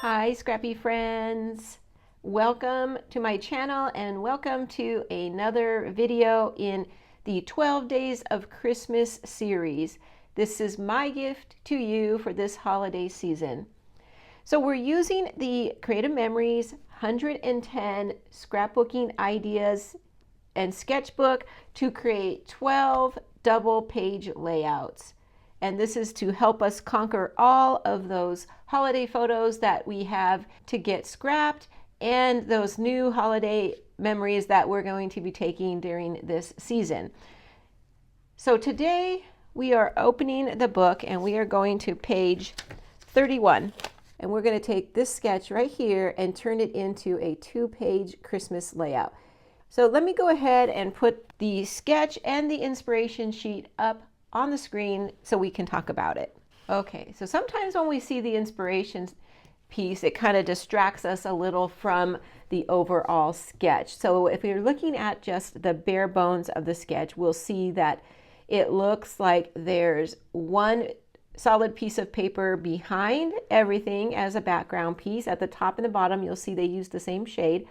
Hi, Scrappy friends. Welcome to my channel and welcome to another video in the 12 Days of Christmas series. This is my gift to you for this holiday season. So we're using the Creative Memories 110 scrapbooking ideas and sketchbook to create 12 double page layouts. And this is to help us conquer all of those holiday photos that we have to get scrapped and those new holiday memories that we're going to be taking during this season. So today we are opening the book and we are going to page 31. And we're going to take this sketch right here and turn it into a 2-page Christmas layout. So let me go ahead and put the sketch and the inspiration sheet up on the screen so we can talk about it. Okay, so sometimes when we see the inspiration piece, it kind of distracts us a little from the overall sketch. So if you're looking at just the bare bones of the sketch, we'll see that it looks like there's one solid piece of paper behind everything as a background piece. At the top and the bottom, you'll see they use the same shade.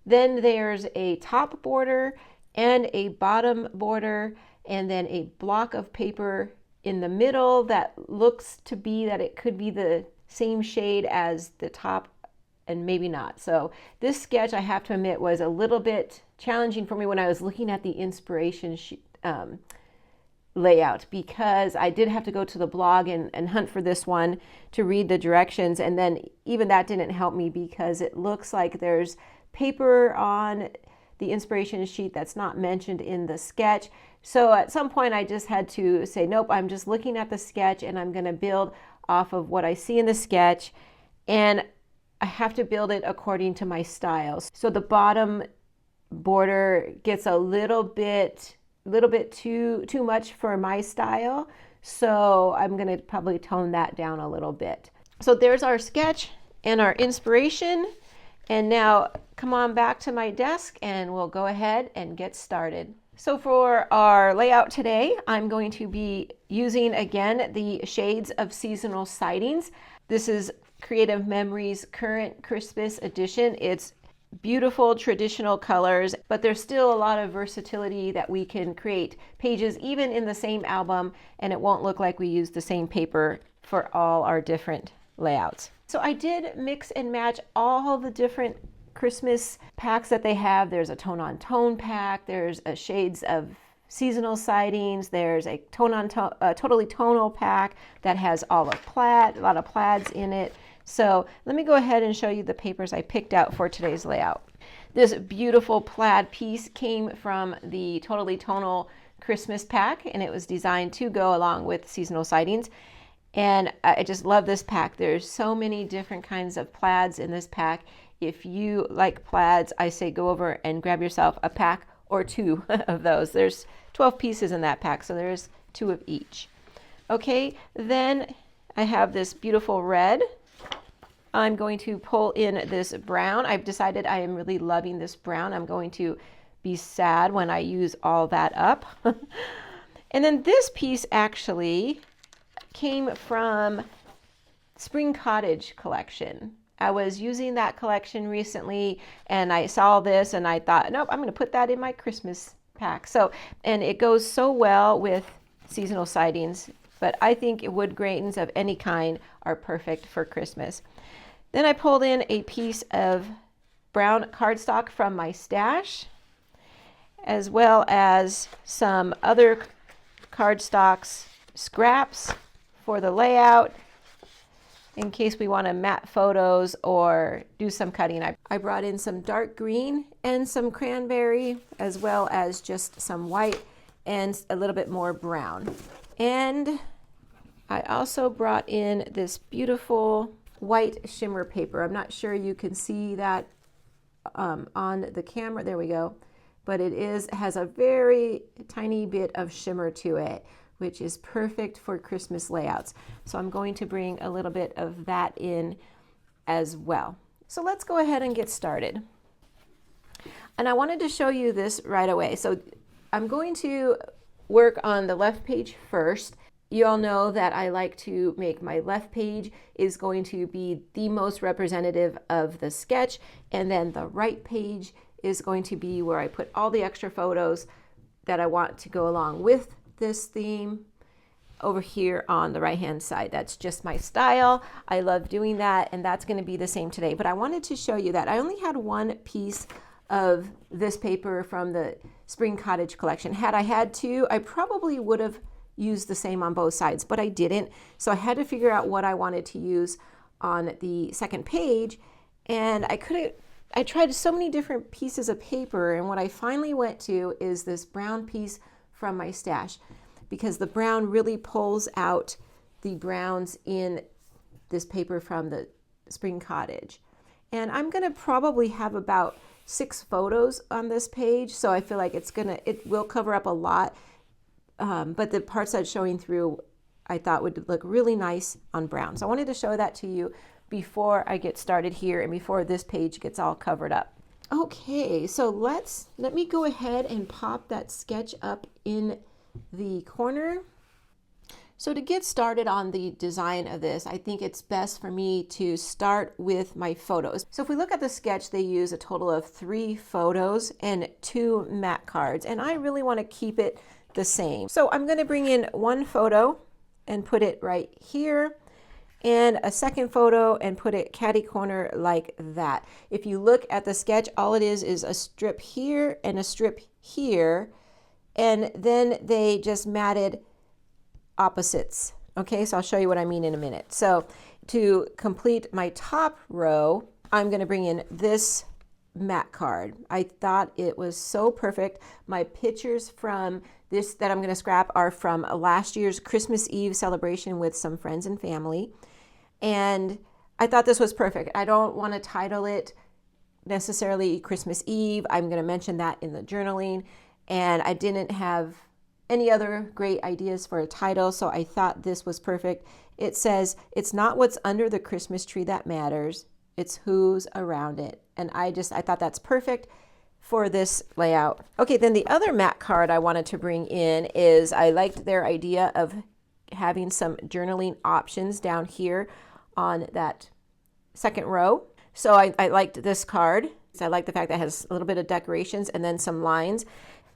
Then there's a top border and a bottom border, and then a block of paper in the middle that looks to be that it could be the same shade as the top and maybe not. So this sketch, I have to admit, was a little bit challenging for me when I was looking at the inspiration sheet, layout, because I did have to go to the blog and hunt for this one to read the directions, and then even that didn't help me because it looks like there's paper on the inspiration sheet that's not mentioned in the sketch. So at some point I just had to say, nope, I'm just looking at the sketch and I'm going to build off of what I see in the sketch, and I have to build it according to my styles. So the bottom border gets a little bit too much for my style, so I'm going to probably tone that down a little bit. So there's our sketch and our inspiration, and now come on back to my desk and we'll go ahead and get started. So for our layout today, I'm going to be using again the shades of Seasonal Sightings. This is Creative Memories Current Christmas Edition. It's beautiful traditional colors, but there's still a lot of versatility that we can create pages even in the same album, and it won't look like we use the same paper for all our different layouts. So I did mix and match all the different Christmas packs that they have. There's a tone on tone pack, there's a shades of Seasonal Sightings, there's a tone on tone, totally tonal pack that has all of plaid, a lot of plaids in it. So let me go ahead and show you the papers I picked out for today's layout. This beautiful plaid piece came from the Totally Tonal Christmas pack, and it was designed to go along with Seasonal Sightings. And I just love this pack. There's so many different kinds of plaids in this pack. If you like plaids, I say go over and grab yourself a pack or two of those. There's 12 pieces in that pack, so there's 2 of each. Okay, then I have this beautiful red. I'm going to pull in this brown. I've decided I am really loving this brown. I'm going to be sad when I use all that up. And then this piece actually came from Spring Cottage collection. I was using that collection recently and I saw this and I thought, nope, I'm going to put that in my Christmas pack. So, and it goes so well with Seasonal Sightings, but I think wood grains of any kind are perfect for Christmas. Then I pulled in a piece of brown cardstock from my stash, as well as some other cardstocks, scraps for the layout, in case we want to mat photos or do some cutting. I brought in some dark green and some cranberry, as well as just some white and a little bit more brown. And I also brought in this beautiful white shimmer paper. I'm not sure you can see that on the camera. There we go. But it has a very tiny bit of shimmer to it, which is perfect for Christmas layouts. So I'm going to bring a little bit of that in as well. So let's go ahead and get started. And I wanted to show you this right away. So I'm going to work on the left page first. You all know that I like to make my left page is going to be the most representative of the sketch, and then the right page is going to be where I put all the extra photos that I want to go along with this theme over here on the right hand side. That's just my style. I love doing that, and that's going to be the same today. But I wanted to show you that I only had one piece of this paper from the Spring Cottage collection. Had I had two, I probably would have used the same on both sides, but I didn't. So I had to figure out what I wanted to use on the second page, and I tried so many different pieces of paper, and what I finally went to is this brown piece from my stash, because the brown really pulls out the browns in this paper from the Spring Cottage. And I'm gonna probably have about 6 photos on this page, so I feel like it will cover up a lot, but the parts that's showing through I thought would look really nice on brown. So I wanted to show that to you before I get started here and before this page gets all covered up. Okay, so let me go ahead and pop that sketch up in the corner. So to get started on the design of this, I think it's best for me to start with my photos. So if we look at the sketch, they use a total of 3 photos and 2 mat cards, and I really want to keep it the same. So I'm going to bring in one photo and put it right here, and a second photo and put it catty corner like that. If you look at the sketch, all it is a strip here and a strip here, and then they just matted opposites. Okay, so I'll show you what I mean in a minute. So to complete my top row, I'm going to bring in this mat card. I thought it was so perfect. My pictures from this that I'm going to scrap are from last year's Christmas Eve celebration with some friends and family. And I thought this was perfect. I don't want to title it necessarily Christmas Eve. I'm going to mention that in the journaling. And I didn't have any other great ideas for a title, so I thought this was perfect. It says, "It's not what's under the Christmas tree that matters, it's who's around it." And I thought that's perfect for this layout. Okay, then the other mat card I wanted to bring in is I liked their idea of having some journaling options down here on that second row. So I liked this card. So I like the fact that it has a little bit of decorations and then some lines.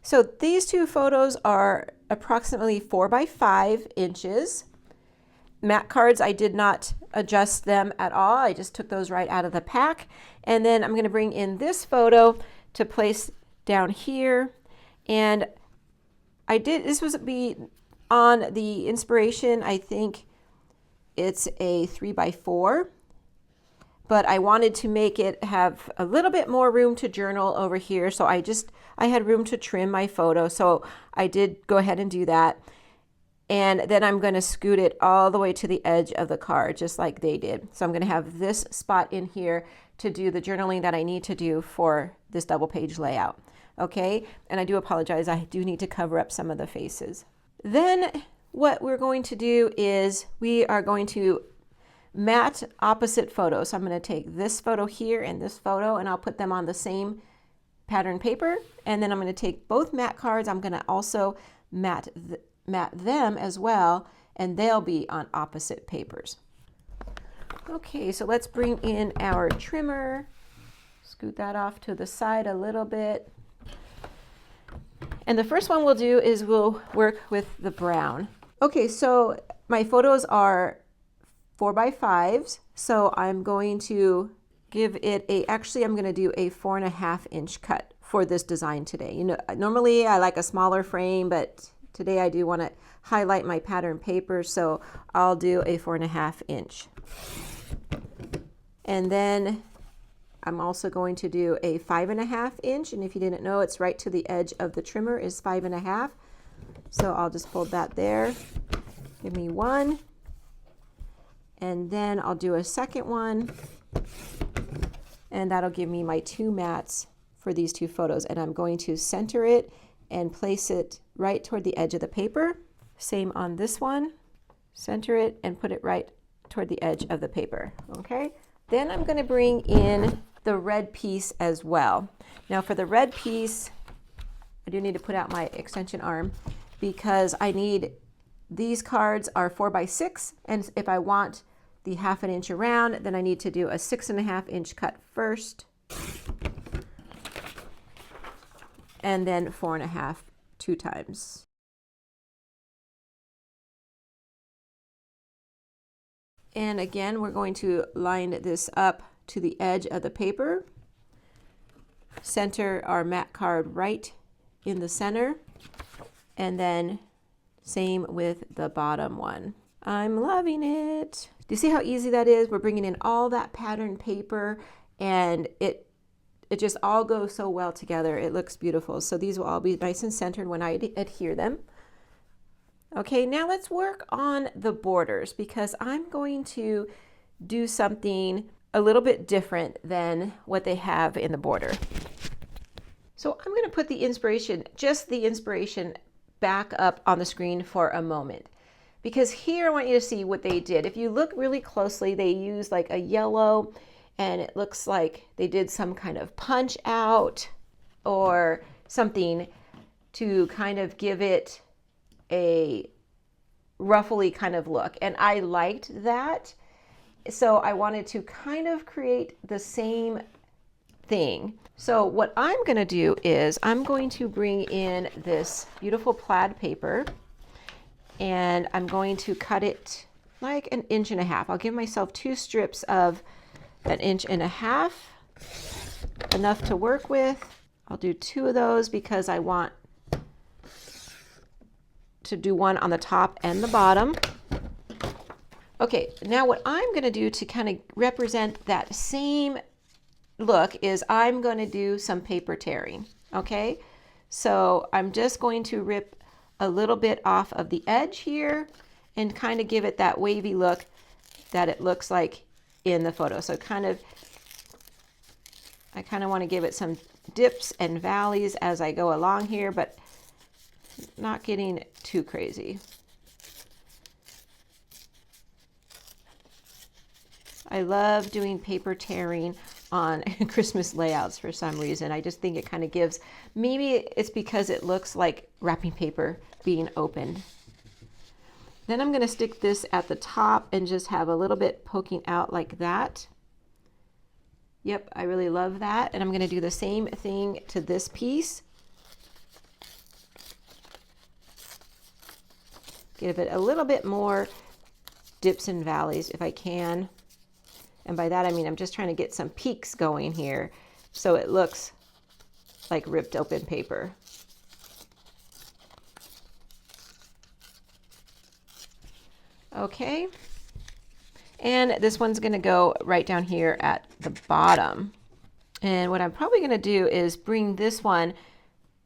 So these 2 photos are approximately 4 by 5 inches. Mat cards, I did not adjust them at all. I just took those right out of the pack. And then I'm going to bring in this photo to place down here. And this was be on the inspiration. I think it's a 3 by 4. But I wanted to make it have a little bit more room to journal over here. So I had room to trim my photo. So I did go ahead and do that. And then I'm going to scoot it all the way to the edge of the card, just like they did. So I'm going to have this spot in here to do the journaling that I need to do for this double page layout. Okay. And I do apologize. I do need to cover up some of the faces. Then what we're going to do is we are going to mat opposite photos. So I'm going to take this photo here and this photo, and I'll put them on the same pattern paper. And then I'm going to take both mat cards. I'm going to also mat them as well, and they'll be on opposite papers. Okay, so let's bring in our trimmer. Scoot that off to the side a little bit. And the first one we'll do is we'll work with the brown. Okay, so my photos are 4 by 5s, so I'm going to give it I'm going to do a 4.5 inch cut for this design today. You know, normally I like a smaller frame, but today I do want to highlight my pattern paper, so I'll do a 4.5 inch. And then I'm also going to do a 5.5 inch, and if you didn't know, it's right to the edge of the trimmer is 5.5. So I'll just hold that there. Give me one. And then I'll do a second one, and that'll give me my 2 mats for these 2 photos. And I'm going to center it and place it right toward the edge of the paper. Same on this one. Center it and put it right toward the edge of the paper. Okay. Then I'm going to bring in the red piece as well. Now for the red piece, I do need to put out my extension arm because I need These cards are 4x6, and if I want the 1/2 inch around, then I need to do a 6.5 inch cut first, and then 4.5 2 times. And again, we're going to line this up to the edge of the paper, center our mat card right in the center, and then same with the bottom one. I'm loving it. Do you see how easy that is? We're bringing in all that pattern paper, and it just all goes so well together. It looks beautiful. So these will all be nice and centered when I adhere them. Okay, now let's work on the borders, because I'm going to do something a little bit different than what they have in the border. So I'm going to put the inspiration, just the inspiration, back up on the screen for a moment, because here I want you to see what they did. If you look really closely, they used like a yellow, and it looks like they did some kind of punch out or something to kind of give it a ruffly kind of look, and I liked that, so I wanted to kind of create the same thing. So what I'm going to do is I'm going to bring in this beautiful plaid paper, and I'm going to cut it like 1.5 inches. I'll give myself 2 strips of 1.5 inches, enough to work with. I'll do 2 of those because I want to do one on the top and the bottom. Okay, now what I'm going to do to kind of represent that same look is I'm going to do some paper tearing. Okay, so I'm just going to rip a little bit off of the edge here and kind of give it that wavy look that it looks like in the photo. So I kind of want to give it some dips and valleys as I go along here, but not getting too crazy. I love doing paper tearing on Christmas layouts for some reason. I just think it kind of gives, maybe it's because it looks like wrapping paper being opened. Then I'm going to stick this at the top and just have a little bit poking out like that. Yep, I really love that. And I'm going to do the same thing to this piece. Give it a little bit more dips and valleys if I can. And by that I mean I'm just trying to get some peaks going here so it looks like ripped open paper. Okay, and this one's going to go right down here at the bottom. And what I'm probably going to do is bring this one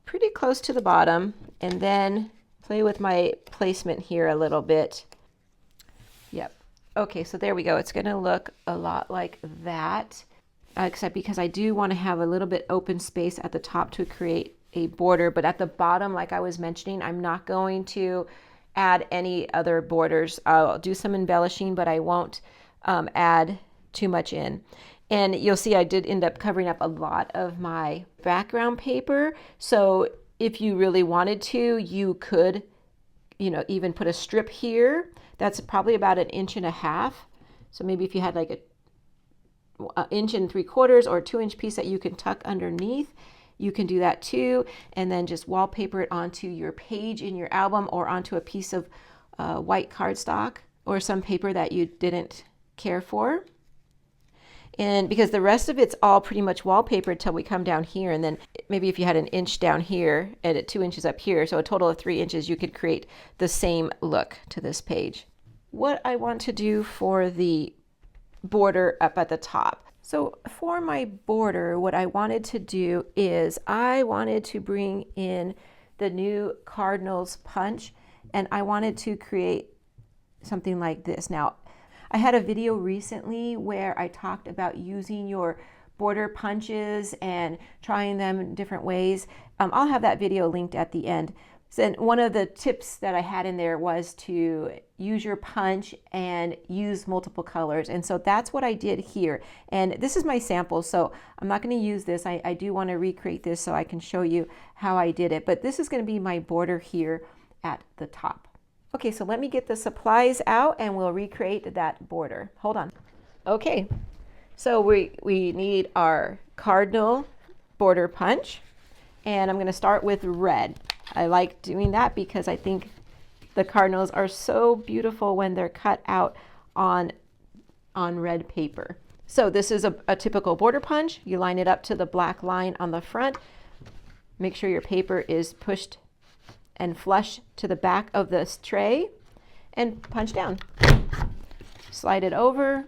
pretty close to the bottom and then play with my placement here a little bit. Yep. Okay, so there we go. It's going to look a lot like that, except because I do want to have a little bit open space at the top to create a border, but at the bottom, like I was mentioning, I'm not going to add any other borders. I'll do some embellishing, but I won't add too much in. And you'll see I did end up covering up a lot of my background paper. So if you really wanted to, you could, even put a strip here. That's probably about 1.5 inches. So maybe if you had like a 1 3/4 inch or 2 inch piece that you can tuck underneath, you can do that too. And then just wallpaper it onto your page in your album or onto a piece of white cardstock or some paper that you didn't care for. And because the rest of it's all pretty much wallpaper till we come down here, and then maybe if you had 1 inch down here and 2 inches up here, so a total of 3 inches, you could create the same look to this page. What I want to do for the border up at the top. So for my border, what I wanted to do is I wanted to bring in the new Cardinal's punch, and I wanted to create something like this. Now, I had a video recently where I talked about using your border punches and trying them in different ways. I'll have that video linked at the end. So one of the tips that I had in there was to use your punch and use multiple colors. And so that's what I did here. And this is my sample, so I'm not going to use this. I do want to recreate this so I can show you how I did it. But this is going to be my border here at the top. Okay, so let me get the supplies out and we'll recreate that border. Hold on. Okay, so we need our Cardinal border punch, and I'm going to start with red. I like doing that because I think the Cardinals are so beautiful when they're cut out on red paper. So this is a typical border punch. You line it up to the black line on the front. Make sure your paper is pushed and flush to the back of the tray and punch down. Slide it over,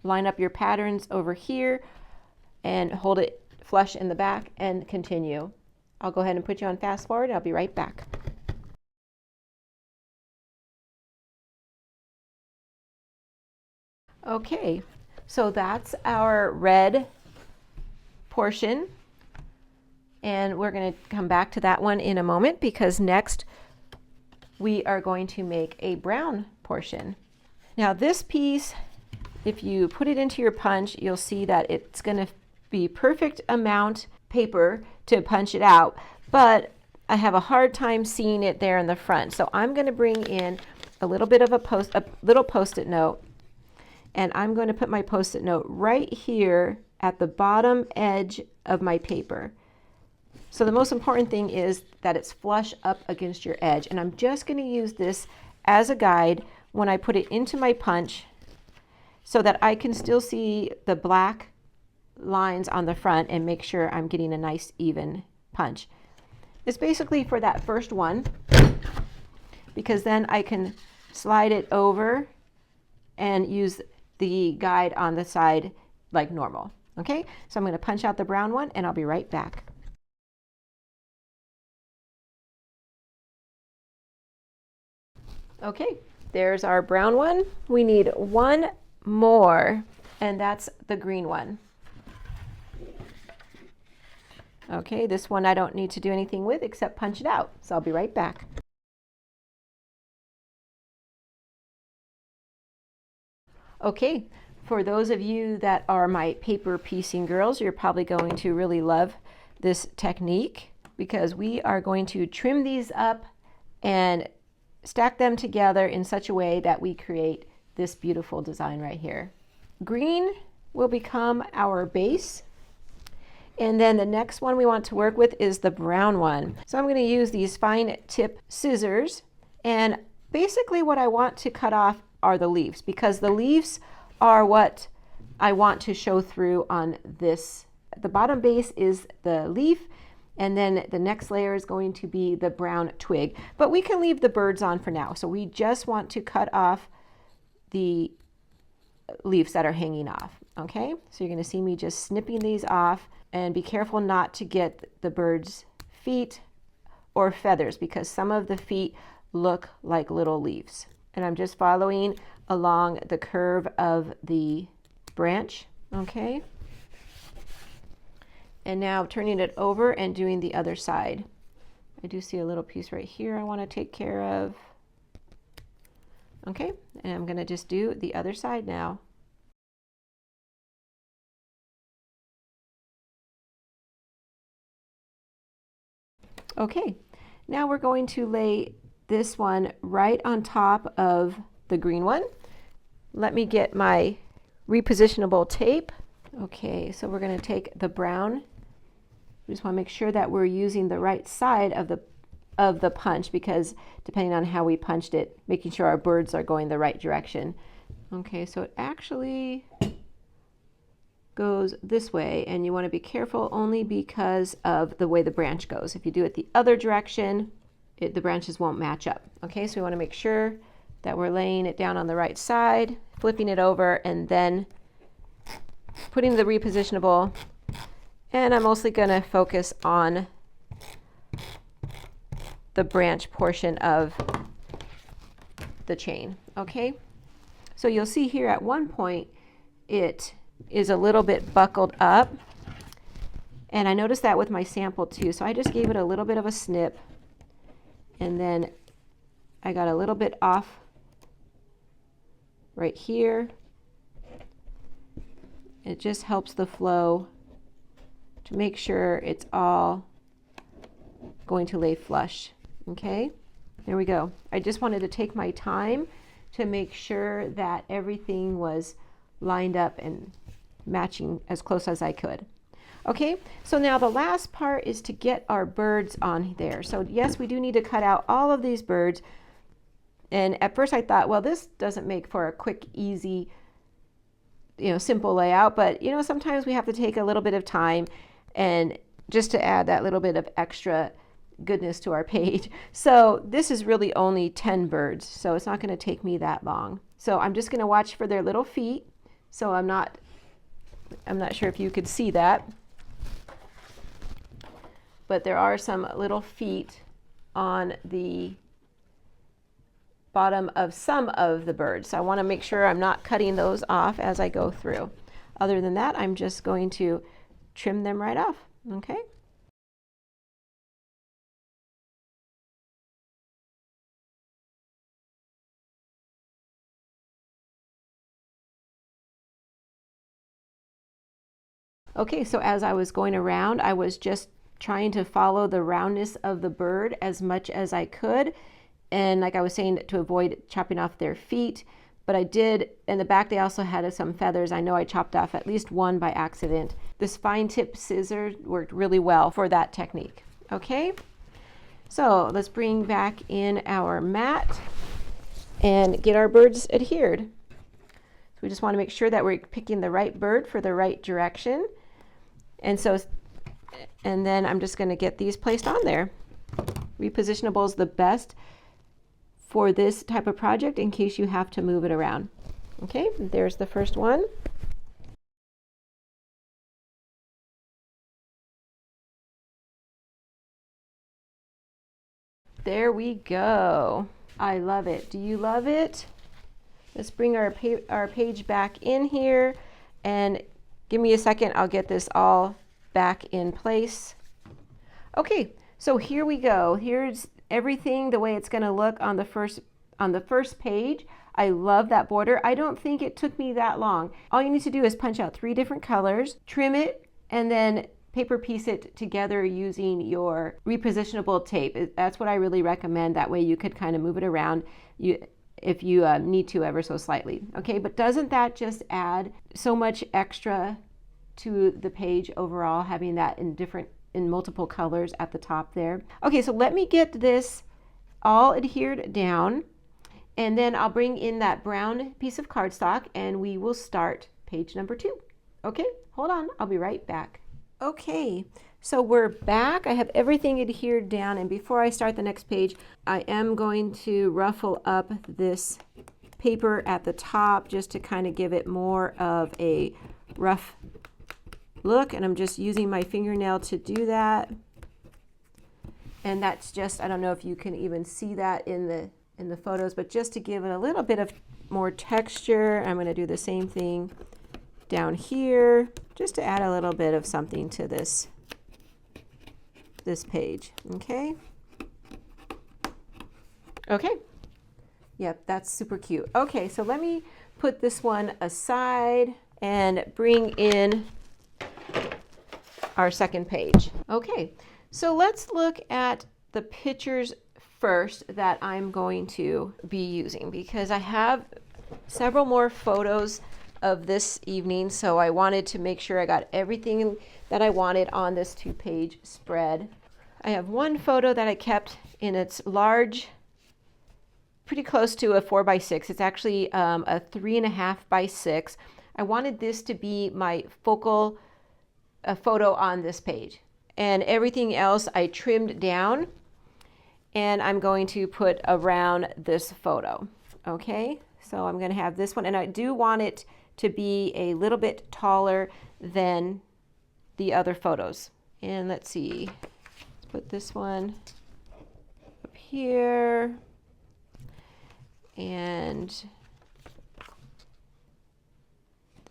line up your patterns over here and hold it flush in the back and continue. I'll go ahead and put you on fast forward. I'll be right back. Okay, so that's our red portion. And we're going to come back to that one in a moment because next we are going to make a brown portion. Now this piece, if you put it into your punch, you'll see that it's going to be perfect amount paper to punch it out, but I have a hard time seeing it there in the front. So I'm going to bring in a little bit of a little Post-it note, and I'm going to put my Post-it note right here at the bottom edge of my paper. So the most important thing is that it's flush up against your edge. And I'm just going to use this as a guide when I put it into my punch so that I can still see the black lines on the front and make sure I'm getting a nice even punch. It's basically for that first one because then I can slide it over and use the guide on the side like normal. Okay, so I'm going to punch out the brown one and I'll be right back. Okay, there's our brown one. We need one more, and that's the green one. Okay, this one I don't need to do anything with except punch it out. So I'll be right back. Okay, for those of you that are my paper piecing girls, you're probably going to really love this technique because we are going to trim these up and stack them together in such a way that we create this beautiful design right here. Green will become our base. And then the next one we want to work with is the brown one. So I'm going to use these fine tip scissors. And basically what I want to cut off are the leaves because the leaves are what I want to show through on this. The bottom base is the leaf. And then the next layer is going to be the brown twig. But we can leave the birds on for now. So we just want to cut off the leaves that are hanging off. Okay, so you're going to see me just snipping these off, and be careful not to get the bird's feet or feathers because some of the feet look like little leaves. And I'm just following along the curve of the branch. Okay. And now turning it over and doing the other side. I do see a little piece right here I want to take care of. Okay, and I'm going to just do the other side now. Okay, now we're going to lay this one right on top of the green one. Let me get my repositionable tape. Okay, so we're going to take the brown. We just want to make sure that we're using the right side of the punch because depending on how we punched it, making sure our birds are going the right direction. Okay, so it actually goes this way, and you want to be careful only because of the way the branch goes. If you do it the other direction, the branches won't match up. Okay, so we want to make sure that we're laying it down on the right side, flipping it over, and then putting the repositionable. And I'm mostly going to focus on the branch portion of the chain. Okay, so you'll see here at one point it is a little bit buckled up, and I noticed that with my sample too, so I just gave it a little bit of a snip, and then I got a little bit off right here. It just helps the flow to make sure it's all going to lay flush. Okay, There we go. I just wanted to take my time to make sure that everything was lined up and matching as close as I could. Okay, so now the last part is to get our birds on there. So yes, we do need to cut out all of these birds. And at first I thought, well, this doesn't make for a quick, easy, simple layout, but sometimes we have to take a little bit of time and just to add that little bit of extra goodness to our page. So this is really only 10 birds, so it's not going to take me that long. So I'm just going to watch for their little feet. So I'm not sure if you could see that, but there are some little feet on the bottom of some of the birds. So I want to make sure I'm not cutting those off as I go through. Other than that, I'm just going to trim them right off. Okay. Okay, so as I was going around, I was just trying to follow the roundness of the bird as much as I could. And like I was saying, to avoid chopping off their feet. But I did, in the back they also had some feathers. I know I chopped off at least one by accident. This fine tip scissors worked really well for that technique. Okay, so let's bring back in our mat and get our birds adhered. So we just want to make sure that we're picking the right bird for the right direction. And then I'm just going to get these placed on there. Repositionable is the best for this type of project in case you have to move it around. Okay, there's the first one. There we go. I love it. Do you love it? Let's bring our page back in here and give me a second. I'll get this all back in place. Okay, so here we go. Here's everything the way it's going to look on the first page. I love that border. I don't think it took me that long. All you need to do is punch out 3 different colors, trim it, and then paper piece it together using your repositionable tape. That's what I really recommend. That way you could kind of move it around if you need to ever so slightly. Okay, but doesn't that just add so much extra to the page overall, having that in multiple colors at the top there? Okay, so let me get this all adhered down, and then I'll bring in that brown piece of cardstock and we will start page number 2. Okay, hold on, I'll be right back. Okay, so we're back. I have everything adhered down, and before I start the next page, I am going to ruffle up this paper at the top just to kind of give it more of a rough look, and I'm just using my fingernail to do that. And that's just, I don't know if you can even see that in the photos, but just to give it a little bit of more texture, I'm going to do the same thing down here just to add a little bit of something to this page. Okay. Okay. Yep, that's super cute. Okay, so let me put this one aside and bring in our second page. Okay, so let's look at the pictures first that I'm going to be using, because I have several more photos of this evening, so I wanted to make sure I got everything that I wanted on this 2-page spread. I have one photo that I kept in its large, pretty close to a 4x6. It's actually a 3.5 by 6. I wanted this to be my focal photo on this page, and everything else I trimmed down, and I'm going to put around this photo. Okay, so I'm going to have this one, and I do want it to be a little bit taller than the other photos. And let's see, let's put this one up here, and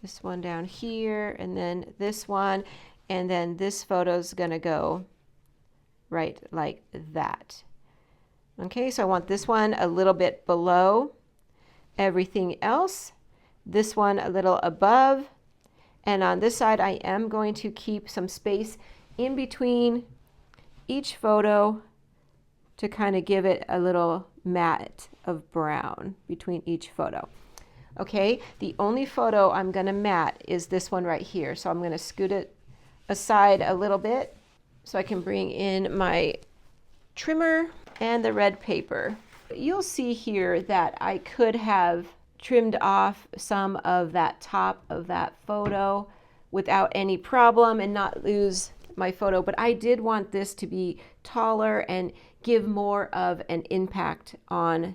this one down here, and then this one, and then this photo is going to go right like that. Okay, so I want this one a little bit below everything else, this one a little above, and on this side I am going to keep some space in between each photo to kind of give it a little matte of brown between each photo. Okay, the only photo I'm going to matte is this one right here. So I'm going to scoot it aside a little bit so I can bring in my trimmer and the red paper. You'll see here that I could have trimmed off some of that top of that photo without any problem and not lose my photo, but I did want this to be taller and give more of an impact on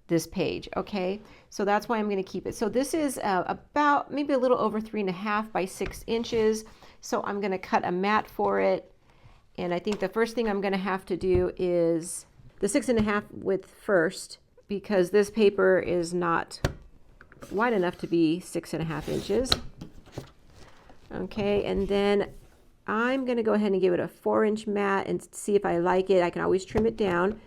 this page. Okay, so that's why I'm going to keep it. So this is about maybe a little over 3.5 by 6 inches. So I'm going to cut a mat for it. And I think the first thing I'm going to have to do is the 6.5 width first, because this paper is not wide enough to be 6.5 inches. Okay, and then I'm going to go ahead and give it a 4-inch mat and see if I like it. I can always trim it down.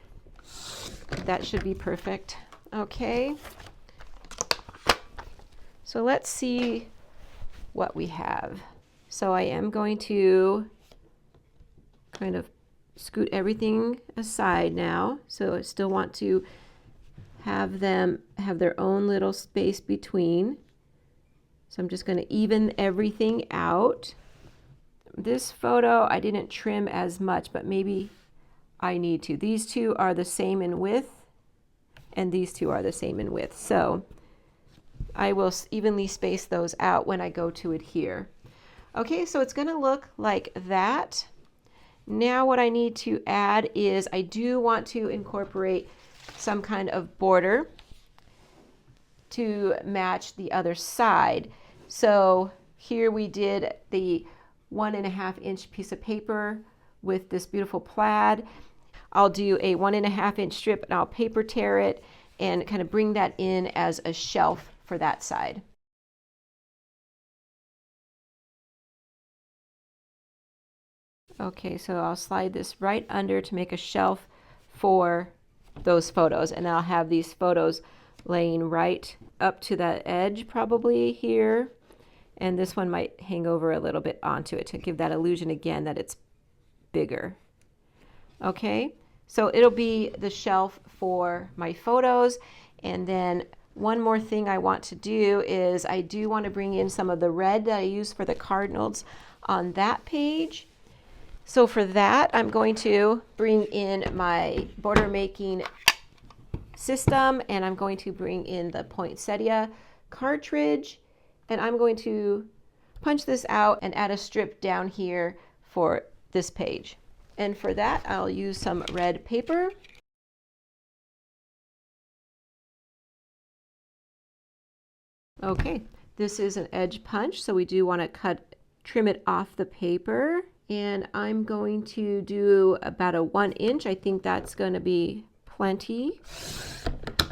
That should be perfect. Okay, so let's see what we have. So I am going to kind of scoot everything aside now. So I still want to have them have their own little space between. So I'm just going to even everything out. This photo I didn't trim as much, but maybe I need to. These two are the same in width, and these two are the same in width. So I will evenly space those out when I go to adhere. Okay, so it's going to look like that. Now what I need to add is I do want to incorporate some kind of border to match the other side. So here we did the 1.5-inch piece of paper with this beautiful plaid. I'll do a 1.5-inch strip and I'll paper tear it and kind of bring that in as a shelf for that side. Okay, so I'll slide this right under to make a shelf for those photos, and I'll have these photos laying right up to that edge probably here, and this one might hang over a little bit onto it to give that illusion again that it's bigger. Okay, so it'll be the shelf for my photos. And then one more thing I want to do is I do want to bring in some of the red that I use for the Cardinals on that page. So for that, I'm going to bring in my border making system, and I'm going to bring in the Poinsettia cartridge, and I'm going to punch this out and add a strip down here for this page. And for that, I'll use some red paper. Okay, this is an edge punch, so we do want to trim it off the paper. And I'm going to do about a 1 inch. I think that's going to be plenty.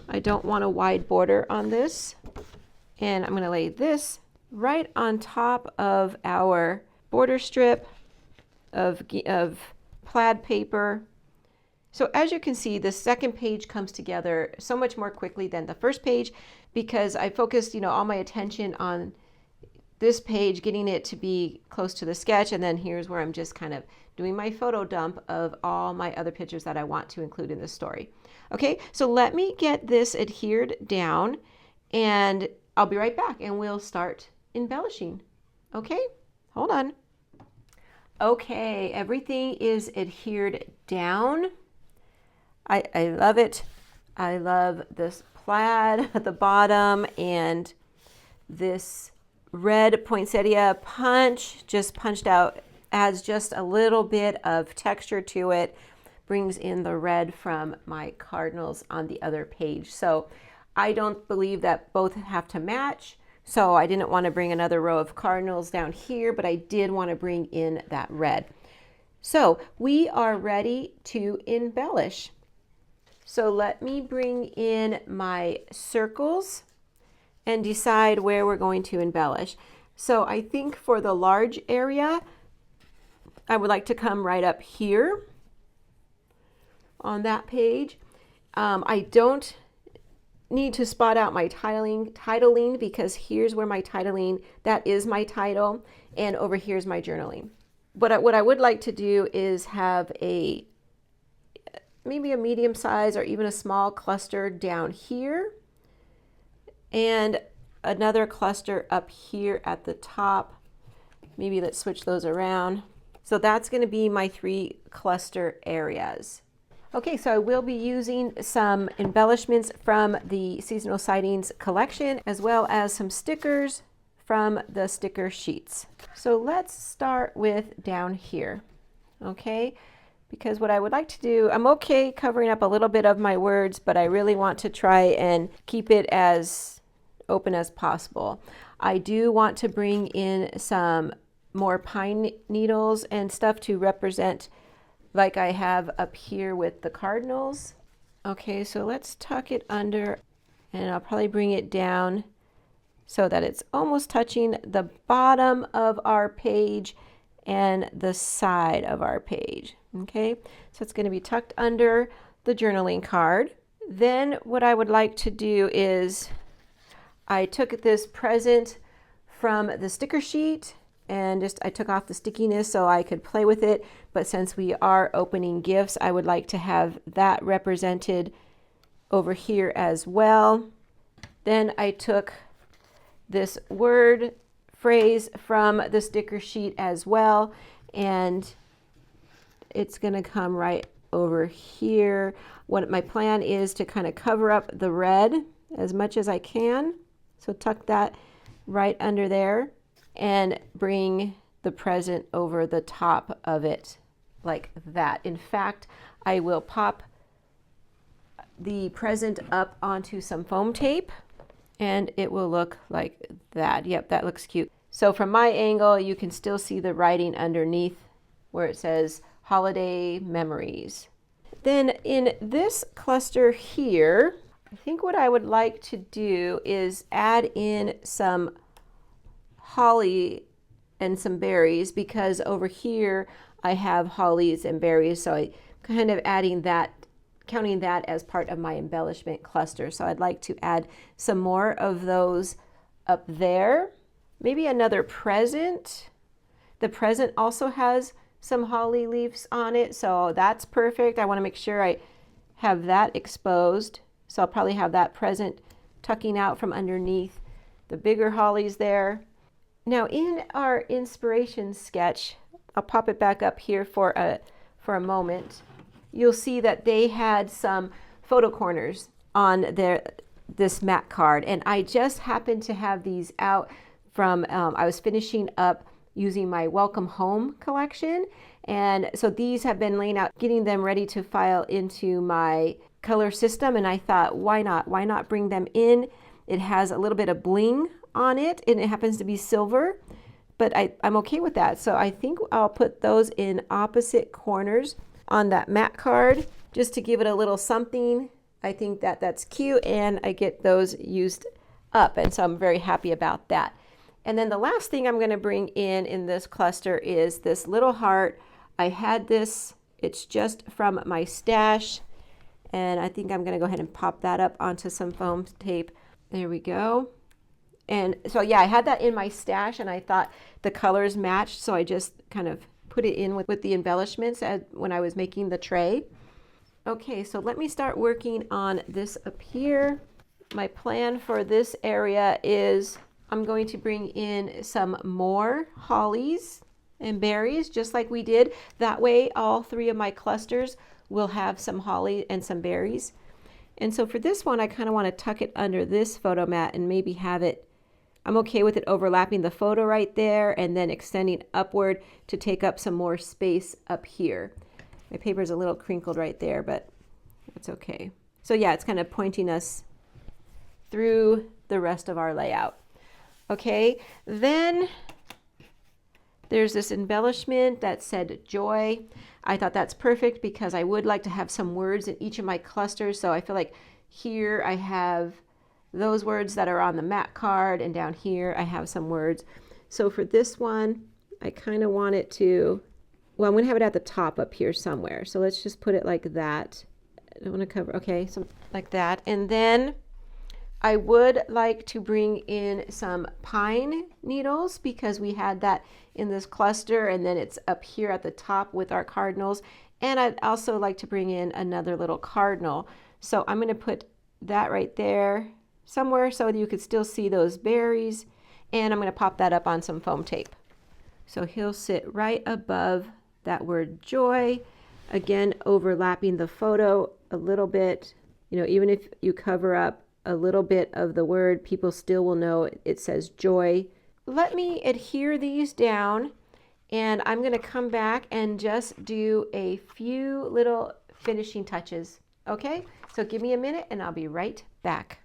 I don't want a wide border on this. And I'm going to lay this right on top of our border strip of plaid paper. So as you can see, the second page comes together so much more quickly than the first page because I focused, all my attention on this page, getting it to be close to the sketch, and then here's where I'm just kind of doing my photo dump of all my other pictures that I want to include in this story. Okay, so let me get this adhered down, and I'll be right back, and we'll start embellishing. Okay, hold on. Okay, everything is adhered down. I love it. I love this plaid at the bottom, and this red poinsettia punch just punched out adds just a little bit of texture to it, brings in the red from my Cardinals on the other page. So I don't believe that both have to match, so I didn't want to bring another row of Cardinals down here, but I did want to bring in that red. So we are ready to embellish. So let me bring in my circles and decide where we're going to embellish. So I think for the large area, I would like to come right up here on that page. I don't need to spot out my titling because here's where my titling, that is my title, and over here's my journaling. But what I would like to do is have maybe a medium size or even a small cluster down here, and another cluster up here at the top. Maybe let's switch those around. So that's going to be my 3 cluster areas. Okay, so I will be using some embellishments from the Seasonal Sightings collection, as well as some stickers from the sticker sheets. So let's start with down here, okay? Because what I would like to do, I'm okay covering up a little bit of my words, but I really want to try and keep it as open as possible. I do want to bring in some more pine needles and stuff to represent, like I have up here with the cardinals. Okay, so let's tuck it under, and I'll probably bring it down so that it's almost touching the bottom of our page and the side of our page. Okay, so it's going to be tucked under the journaling card. Then what I would like to do is, I took this present from the sticker sheet and I took off the stickiness so I could play with it. But since we are opening gifts, I would like to have that represented over here as well. Then I took this word phrase from the sticker sheet as well, and it's going to come right over here. What my plan is to kind of cover up the red as much as I can. So tuck that right under there and bring the present over the top of it like that. In fact, I will pop the present up onto some foam tape and it will look like that. Yep, that looks cute. So from my angle, you can still see the writing underneath where it says Holiday Memories. Then in this cluster here, I think what I would like to do is add in some holly and some berries, because over here I have hollies and berries, so I kind of adding that, counting that as part of my embellishment cluster. So I'd like to add some more of those up there. Maybe another present. The present also has some holly leaves on it, so that's perfect. I want to make sure I have that exposed. So I'll probably have that present tucking out from underneath the bigger hollies there. Now in our inspiration sketch, I'll pop it back up here for a moment. You'll see that they had some photo corners on this mat card, and I just happened to have these out from, I was finishing up using my Welcome Home collection, and so these have been laying out, getting them ready to file into my color system, and I thought, why not bring them in? It has a little bit of bling on it, and it happens to be silver, but I'm okay with that. So I think I'll put those in opposite corners on that mat card just to give it a little something. I think that that's cute, and I get those used up, and so I'm very happy about that. And then the last thing I'm going to bring in this cluster is this little heart. I had this, it's just from my stash, and I think I'm going to go ahead and pop that up onto some foam tape. There we go. And so yeah, I had that in my stash, and I thought the colors matched, so I just kind of put it in with the embellishments when I was making the tray. Okay, so let me start working on this up here. My plan for this area is I'm going to bring in some more hollies and berries, just like we did. That way, all 3 of my clusters will have some holly and some berries. And so for this one, I kind of want to tuck it under this photo mat and maybe have it, I'm okay with it overlapping the photo right there and then extending upward to take up some more space up here. My paper's a little crinkled right there, but that's okay. So yeah, it's kind of pointing us through the rest of our layout. Okay, then there's this embellishment that said joy. I thought that's perfect because I would like to have some words in each of my clusters. So I feel like here I have those words that are on the mat card, and down here I have some words. So for this one, I kind of want it to, well, I'm going to have it at the top up here somewhere. So let's just put it like that. I don't want to cover, okay, so like that. And then I would like to bring in some pine needles because we had that in this cluster, and then it's up here at the top with our cardinals, And I'd also like to bring in another little cardinal. So I'm going to put that right there somewhere so that you could still see those berries. And I'm going to pop that up on some foam tape. So he'll sit right above that word joy. Again, overlapping the photo a little bit. You know, even if you cover up a little bit of the word, people still will know it says joy. Let me adhere these down, and I'm going to come back and just do a few little finishing touches. Okay, so give me a minute and I'll be right back.